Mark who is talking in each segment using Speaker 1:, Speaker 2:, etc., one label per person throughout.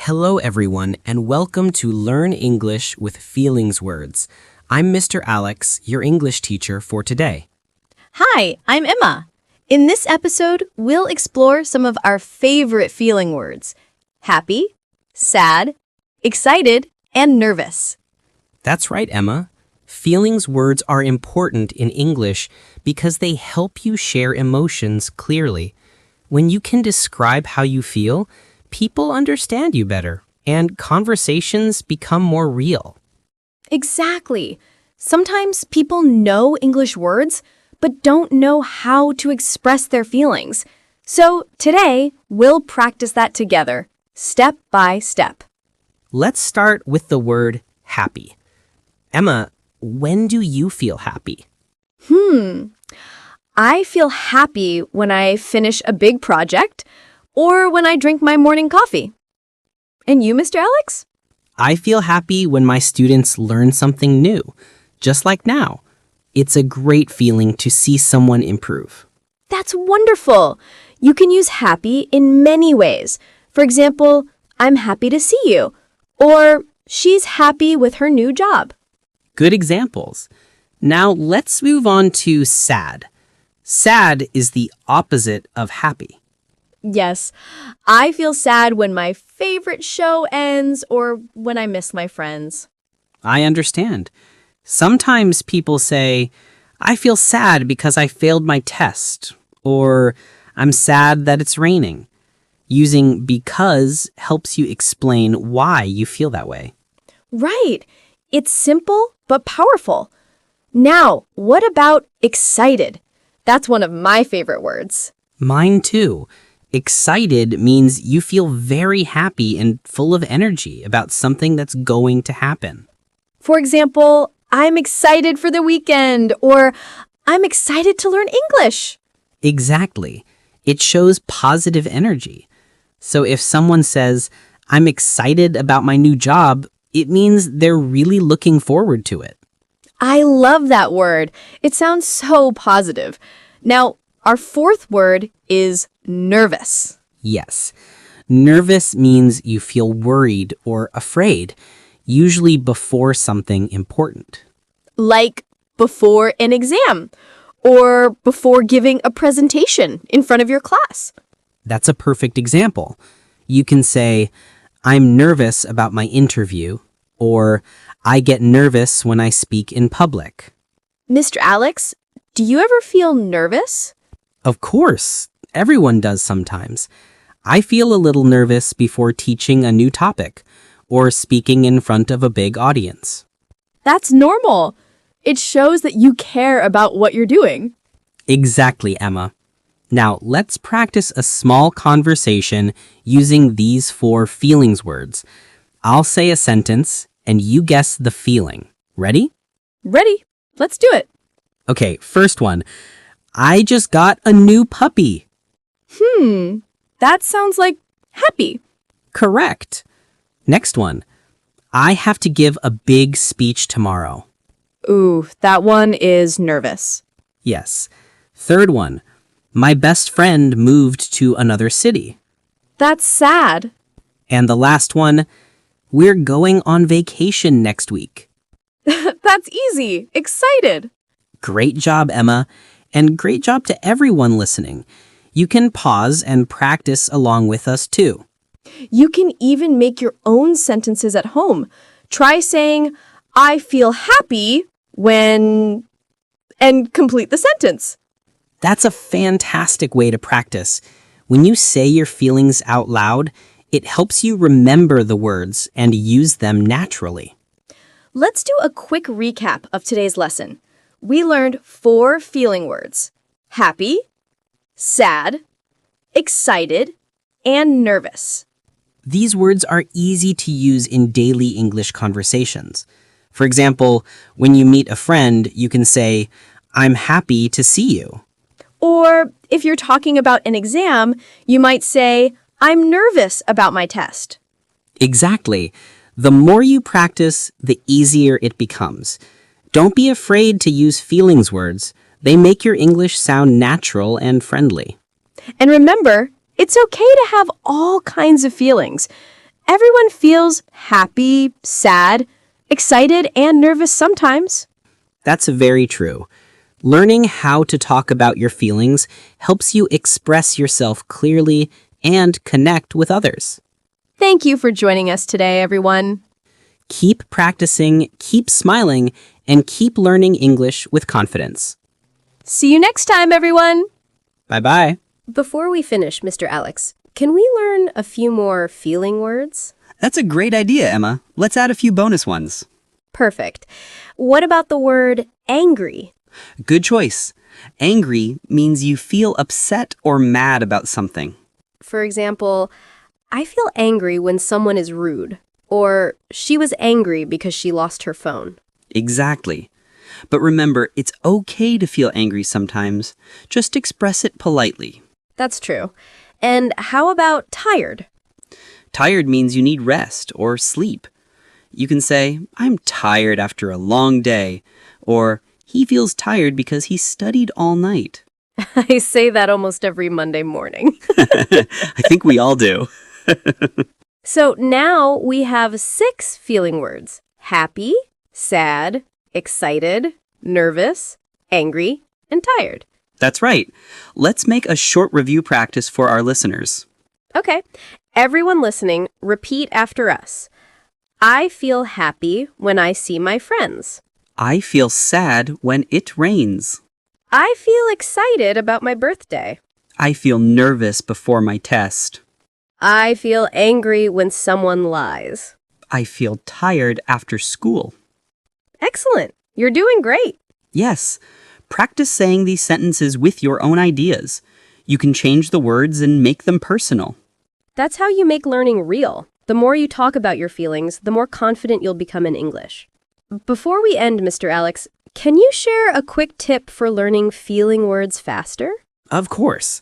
Speaker 1: Hello, everyone, and welcome to Learn English with Feelings Words. I'm Mr. Alex, your English teacher for today.
Speaker 2: Hi, I'm Emma. In this episode, we'll explore some of our favorite feeling words: happy, sad, excited, and nervous.
Speaker 1: That's right, Emma. Feelings words are important in English because they help you share emotions clearly. When you can describe how you feel, people understand you better, and conversations become more real.
Speaker 2: Exactly. Sometimes people know English words, but don't know how to express their feelings. So today, we'll practice that together, step by step.
Speaker 1: Let's start with the word happy. Emma, when do you feel happy?
Speaker 2: I feel happy when I finish a big project or when I drink my morning coffee. And you, Mr. Alex?
Speaker 1: I feel happy when my students learn something new, just like now. It's a great feeling to see someone improve.
Speaker 2: That's wonderful. You can use happy in many ways. For example, I'm happy to see you, or she's happy with her new job.
Speaker 1: Good examples. Now let's move on to sad. Sad is the opposite of happy.
Speaker 2: Yes, I feel sad when my favorite show ends or when I miss my friends.
Speaker 1: I understand. Sometimes people say, I feel sad because I failed my test, or I'm sad that it's raining. Using because helps you explain why you feel that way.
Speaker 2: Right. It's simple but powerful. Now, what about excited? That's one of my favorite words.
Speaker 1: Mine too. Excited means you feel very happy and full of energy about something that's going to happen.
Speaker 2: For example, I'm excited for the weekend, or I'm excited to learn English.
Speaker 1: Exactly. It shows positive energy. So if someone says, I'm excited about my new job, it means they're really looking forward to it.
Speaker 2: I love that word. It sounds so positive. Now, our fourth word is nervous.
Speaker 1: Yes. Nervous means you feel worried or afraid, usually before something important.
Speaker 2: Like before an exam or before giving a presentation in front of your class.
Speaker 1: That's a perfect example. You can say, I'm nervous about my interview, or I get nervous when I speak in public.
Speaker 2: Mr. Alex, do you ever feel nervous?
Speaker 1: Of course, everyone does sometimes. I feel a little nervous before teaching a new topic or speaking in front of a big audience.
Speaker 2: That's normal. It shows that you care about what you're doing.
Speaker 1: Exactly, Emma. Now, let's practice a small conversation using these 4 feelings words. I'll say a sentence, and you guess the feeling. Ready?
Speaker 2: Ready? Let's do it.
Speaker 1: Okay, first one. I just got a new puppy.
Speaker 2: That sounds like happy.
Speaker 1: Correct. Next one. I have to give a big speech tomorrow.
Speaker 2: Ooh, that one is nervous.
Speaker 1: Yes. Third one. My best friend moved to another city.
Speaker 2: That's sad.
Speaker 1: And the last one. We're going on vacation next week.
Speaker 2: That's easy. Excited.
Speaker 1: Great job, Emma. And great job to everyone listening. You can pause and practice along with us too.
Speaker 2: You can even make your own sentences at home. Try saying, I feel happy when, and complete the sentence.
Speaker 1: That's a fantastic way to practice. When you say your feelings out loud, it helps you remember the words and use them naturally.
Speaker 2: Let's do a quick recap of today's lesson. We learned 4 feeling words: happy, sad, excited, and nervous.
Speaker 1: These words are easy to use in daily English conversations. For example, when you meet a friend, you can say, I'm happy to see you.
Speaker 2: Or if you're talking about an exam, you might say, I'm nervous about my test.
Speaker 1: Exactly. The more you practice, the easier it becomes. Don't be afraid to use feelings words. They make your English sound natural and friendly.
Speaker 2: And remember, it's okay to have all kinds of feelings. Everyone feels happy, sad, excited, and nervous sometimes.
Speaker 1: That's very true. Learning how to talk about your feelings helps you express yourself clearly and connect with others.
Speaker 2: Thank you for joining us today, everyone.
Speaker 1: Keep practicing, keep smiling, and keep learning English with confidence.
Speaker 2: See you next time, everyone.
Speaker 1: Bye-bye.
Speaker 2: Before we finish, Mr. Alex, can we learn a few more feeling words?
Speaker 3: That's a great idea, Emma. Let's add a few bonus ones.
Speaker 2: Perfect. What about the word angry?
Speaker 3: Good choice. Angry means you feel upset or mad about something.
Speaker 2: For example, I feel angry when someone is rude, or she was angry because she lost her phone.
Speaker 3: Exactly. But remember, it's okay to feel angry sometimes. Just express it politely.
Speaker 2: That's true. And how about tired?
Speaker 3: Tired means you need rest or sleep. You can say, I'm tired after a long day, or he feels tired because he studied all night.
Speaker 2: I say that almost every Monday morning.
Speaker 3: I think we all do.
Speaker 2: So now we have 6 feeling words: happy, sad, excited, nervous, angry, and tired.
Speaker 3: That's right. Let's make a short review practice for our listeners.
Speaker 2: Okay, everyone listening, repeat after us. I feel happy when I see my friends.
Speaker 3: I feel sad when it rains.
Speaker 2: I feel excited about my birthday.
Speaker 3: I feel nervous before my test.
Speaker 2: I feel angry when someone lies.
Speaker 3: I feel tired after school.
Speaker 2: Excellent. You're doing great.
Speaker 3: Yes, practice saying these sentences with your own ideas. You can change the words and make them personal.
Speaker 2: That's how you make learning real. The more you talk about your feelings, the more confident you'll become in English. Before we end, Mr. Alex, can you share a quick tip for learning feeling words faster?
Speaker 3: Of course.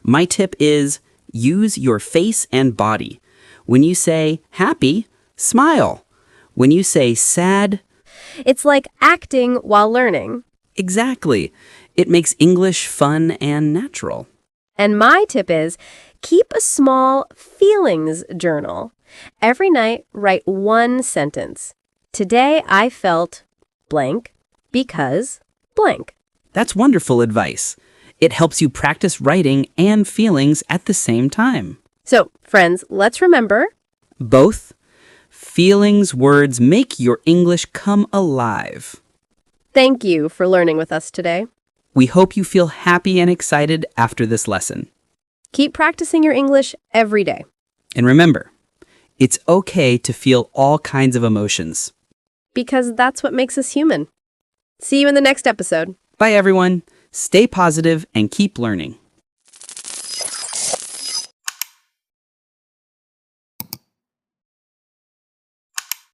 Speaker 3: My tip is use your face and body. When you say happy, smile. When you say sad,
Speaker 2: It's like acting while learning.
Speaker 3: exactly. It makes English fun and natural.
Speaker 2: And my tip is keep a small feelings journal. Every night, write one sentence. Today I felt blank because blank.
Speaker 3: That's wonderful advice. It helps you practice writing and feelings at the same time.
Speaker 2: So, friends, let's remember,
Speaker 3: Both feelings words make your English come alive.
Speaker 2: thank you for learning with us today.
Speaker 3: We hope you feel happy and excited after this lesson.
Speaker 2: Keep practicing your English every day.
Speaker 3: And remember, it's okay to feel all kinds of emotions.
Speaker 2: Because that's what makes us human. See you in the next episode.
Speaker 3: Bye, everyone. Stay positive and keep learning.